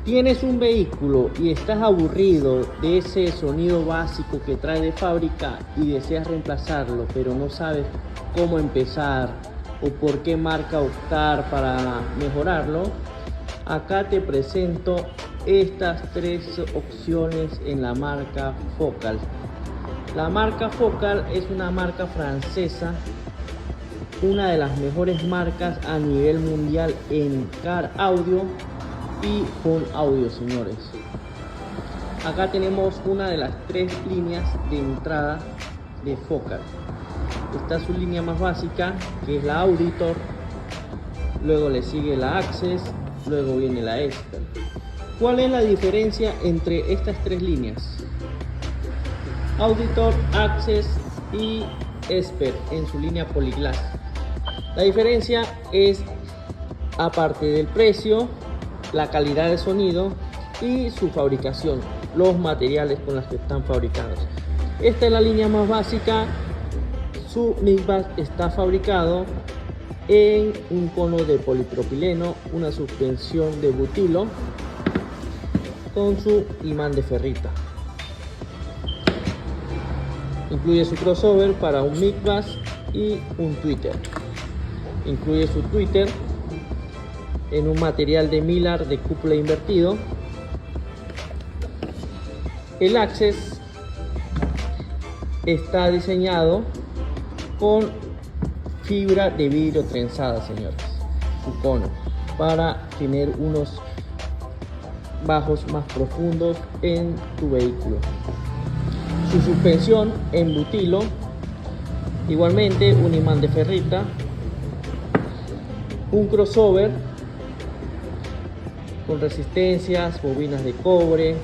Tienes un vehículo y estás aburrido de ese sonido básico que trae de fábrica y deseas reemplazarlo, pero no sabes cómo empezar o por qué marca optar para mejorarlo. Acá te presento estas tres opciones en la marca Focal. La marca Focal es una marca francesa, una de las mejores marcas a nivel mundial en car audio y home audio, señores. Acá tenemos una de las tres líneas de entrada de Focal. Está su línea más básica, que es la Auditor, luego le sigue la Access, luego viene la Expert. ¿Cuál es la diferencia entre estas tres líneas? Auditor, Access y Expert en su línea Polyglass. La diferencia es, aparte del precio, la calidad de sonido y su fabricación, los materiales con los que están fabricados. Esta es la línea más básica. Su mic bass está fabricado en un cono de polipropileno, una suspensión de butilo con su imán de ferrita. Incluye su crossover para un mic bass y un tweeter. Incluye su tweeter en un material de mylar de cúpula invertido. El Access está diseñado con fibra de vidrio trenzada, señores, su cono, para tener unos bajos más profundos en tu vehículo. Su suspensión en butilo, igualmente un imán de ferrita, un crossover con resistencias, bobinas de cobre,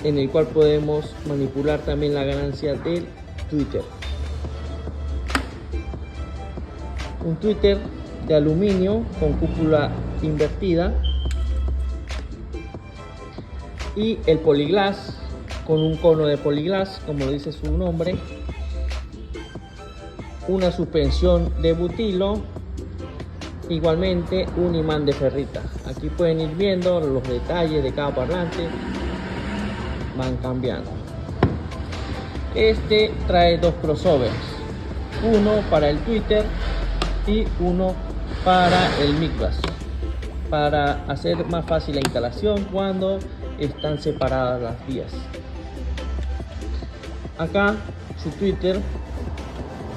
en el cual podemos manipular también la ganancia del tweeter. Un tweeter de aluminio con cúpula invertida y el Polyglass con un cono de Polyglass, como dice su nombre, una suspensión de butilo, igualmente un imán de ferrita. Aquí pueden ir viendo los detalles de cada parlante, van cambiando. Este trae dos crossovers, uno para el tweeter y uno para el mic bass, para hacer más fácil la instalación cuando están separadas las vías. Acá su tweeter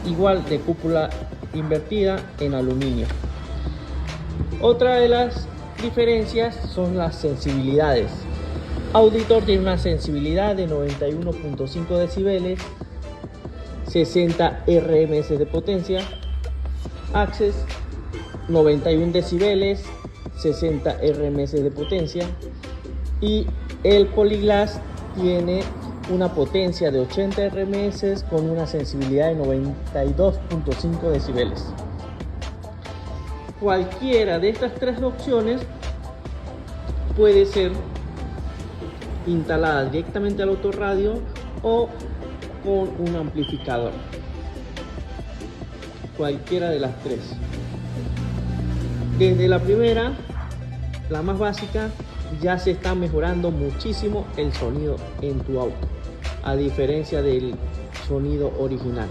igual de cúpula invertida en aluminio. Otra de las diferencias son las sensibilidades. Auditor tiene una sensibilidad de 91.5 decibeles, 60 RMS de potencia. Access 91 decibeles, 60 RMS de potencia. Y el Polyglass tiene una potencia de 80 RMS con una sensibilidad de 92.5 decibeles. Cualquiera de estas tres opciones puede ser instalada directamente al autorradio o con un amplificador. Cualquiera de las tres. Desde la primera, la más básica, ya se está mejorando muchísimo el sonido en tu auto, a diferencia del sonido original.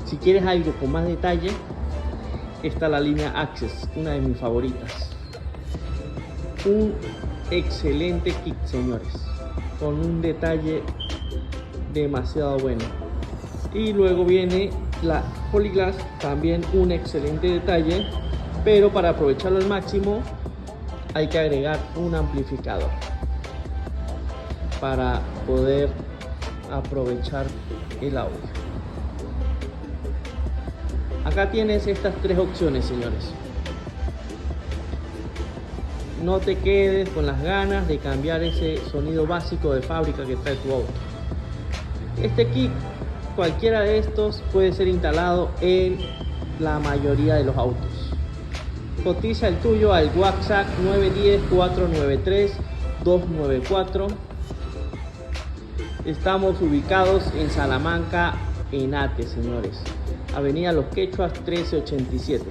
Si quieres algo con más detalle, está la línea Access, una de mis favoritas. Un excelente kit, señores, con un detalle demasiado bueno. Y luego viene la Polyglass, también un excelente detalle, pero para aprovecharlo al máximo hay que agregar un amplificador para poder aprovechar el audio. Acá tienes estas tres opciones, señores. No te quedes con las ganas de cambiar ese sonido básico de fábrica que trae tu auto. Este kit, cualquiera de estos, puede ser instalado en la mayoría de los autos. Cotiza el tuyo al WhatsApp 910-493-294. Estamos ubicados en Salamanca, Enate, señores. Avenida Los Quechuas 1387.